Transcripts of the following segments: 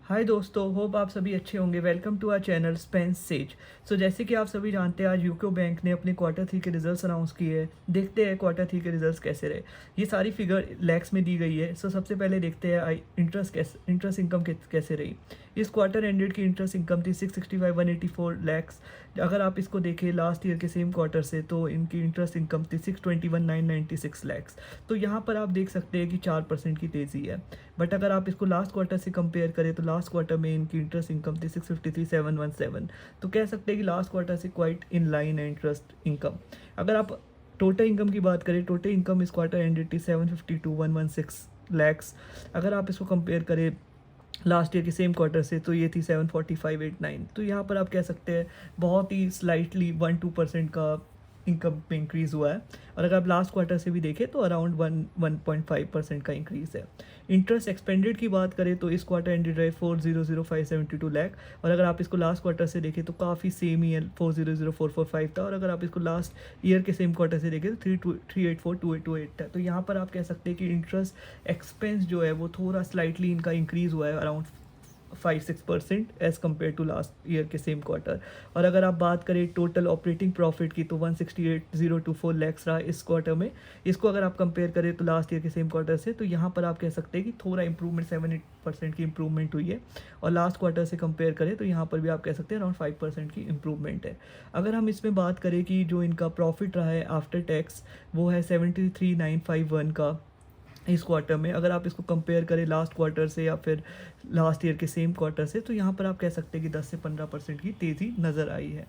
हाय दोस्तों, होप आप सभी अच्छे होंगे। Welcome to our channel Spence says. जैसे कि आप सभी जानते हैं, आज यूको बैंक ने अपने क्वार्टर थ्री के रिजल्ट्स अनाउंस किए हैं। देखते हैं क्वार्टर थ्री के रिजल्ट्स कैसे रहे। ये सारी फिगर लैक्स में दी गई है। सबसे पहले देखते हैं इंटरेस्ट इनकम कैसे रही। इस क्वार्टर एंडेड की इंटरेस्ट इनकम थी 665,184 लैक्स। अगर आप इसको देखें लास्ट ईयर के सेम क्वार्टर से, तो इनकी इंटरेस्ट इनकम थी 621,996 लैक्स। तो यहाँ पर आप देख सकते हैं कि 4% की तेज़ी है। बट अगर आप इसको लास्ट क्वार्टर से कंपेयर करें तो लास्ट क्वार्टर में इनकी इंटरेस्ट इनकम थी 653,717। तो कह सकते हैं कि लास्ट क्वार्टर से क्वाइट इन लाइन है इंटरेस्ट इनकम। अगर आप टोटल इनकम की बात करें, टोटल इनकम इस क्वार्टर एंडेड थी 752,116 लैक्स। अगर आप इसको कंपेयर करें लास्ट ईयर के सेम क्वार्टर से, तो ये थी 745,889। तो यहाँ पर आप कह सकते हैं बहुत ही स्लाइटली 1-2% का इनकम में इंक्रीज़ हुआ है। और अगर आप लास्ट क्वार्टर से भी देखें तो अराउंड 1.5% का इंक्रीज़ है। इंटरेस्ट एक्सपेंडेड की बात करें तो इस क्वार्टर एंडेड रहे 400,572 लैख। और अगर आप इसको लास्ट क्वार्टर से देखें तो काफ़ी सेम ही है, 400,445 था। और अगर आप इसको लास्ट ईयर के सेम क्वार्टर से देखें तो 384,228 था। तो यहाँ पर आप कह सकते हैं कि इंटरेस्ट एक्सपेंस जो है वो थोड़ा स्लाइटली इनका इंक्रीज़ हुआ है, around 5-6% as compare to last year के सेम क्वार्टर। और अगर आप बात करें टोटल ऑपरेटिंग प्रॉफिट की, तो 168,024 लैक्स रहा इस क्वार्टर में। इसको अगर आप कंपेयर करें तो लास्ट ईयर के सेम क्वार्टर से, तो यहाँ पर आप कह सकते हैं कि थोड़ा इंप्रूवमेंट 7-8% की इंप्रूवमेंट हुई है। और लास्ट क्वार्टर से कंपेयर करें तो यहाँ पर भी आप कह सकते हैं अराउंड 5% की इंप्रूवमेंट है। अगर हम इसमें बात करें कि जो इनका प्रॉफिट रहा है आफ्टर टैक्स, वो है 73,951 का इस क्वार्टर में। अगर आप इसको कंपेयर करें लास्ट क्वार्टर से या फिर लास्ट ईयर के सेम क्वार्टर से, तो यहाँ पर आप कह सकते हैं कि 10 से 15% की तेज़ी नज़र आई है।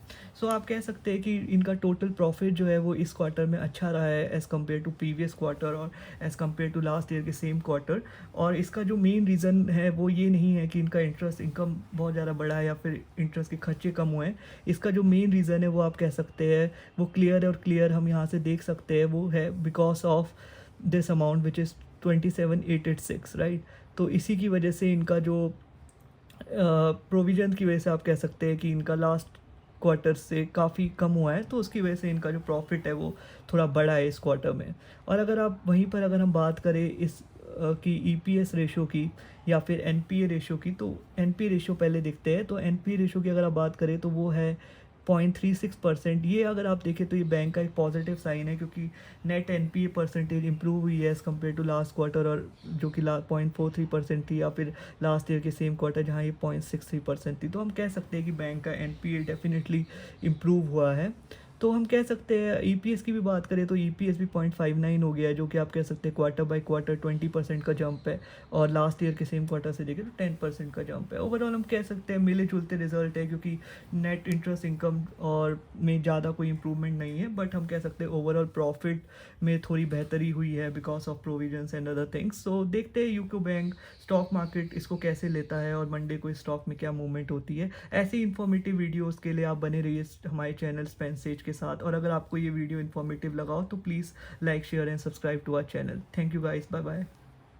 आप कह सकते हैं कि इनका टोटल प्रॉफिट जो है वो इस क्वार्टर में अच्छा रहा है as compare to previous quarter और as compare to last year के सेम क्वार्टर। और इसका जो मेन रीज़न है वो ये नहीं है कि इनका इंटरेस्ट इनकम बहुत ज़्यादा बढ़ा है या फिर इंटरेस्ट के खर्चे कम हुए हैं। इसका जो मेन रीज़न है वो आप कह सकते हैं वो क्लियर है, और क्लियर हम यहाँ से देख सकते हैं वो है because of this amount which is 27,886, right. तो इसी की वजह से इनका जो प्रोविज़न की वजह से आप कह सकते हैं कि इनका लास्ट क्वार्टर से काफ़ी कम हुआ है, तो उसकी वजह से इनका जो प्रॉफिट है वो थोड़ा बढ़ा है इस क्वार्टर में। और अगर आप वहीं पर अगर हम बात करें इस की ईपीएस रेशो की या फिर एनपीए रेशो की, तो एनपीए रेशो पहले देखते हैं। तो एनपीए रेशो की अगर आप बात करें तो वो है 0.36%। ये अगर आप देखें तो ये बैंक का एक पॉजिटिव साइन है, क्योंकि नेट एनपीए परसेंटेज इंप्रूव हुई है as compare to last quarter, और जो कि 0.43% थी, या फिर लास्ट ईयर के सेम क्वार्टर जहाँ ये 0.63% थी। तो हम कह सकते हैं कि बैंक का एनपीए डेफिनेटली इम्प्रूव हुआ है। तो हम कह सकते हैं ईपीएस की भी बात करें तो ईपीएस भी 0.59 हो गया है, जो कि आप कह सकते हैं क्वार्टर बाय क्वार्टर 20% का जंप है। और लास्ट ईयर के सेम क्वार्टर से देखें तो 10% का जंप है। ओवरऑल हम कह सकते हैं मिले जुलते रिजल्ट है, क्योंकि नेट इंटरेस्ट इनकम और में ज़्यादा कोई इंप्रूवमेंट नहीं है। बट हम कह सकते हैं ओवरऑल प्रॉफिट में थोड़ी बेहतरी हुई है because of provisions and other things. So देखते हैं यूको बैंक स्टॉक मार्केट इसको कैसे लेता है और मंडे को स्टॉक में क्या मूवमेंट होती है। ऐसी इन्फॉर्मेटिव वीडियोज़ के लिए आप बने रहिए हमारे चैनल स्पेंसेज के साथ। और अगर आपको ये वीडियो इन्फॉर्मेटिव लगा हो तो please like share and subscribe to our channel. Thank you guys, bye bye.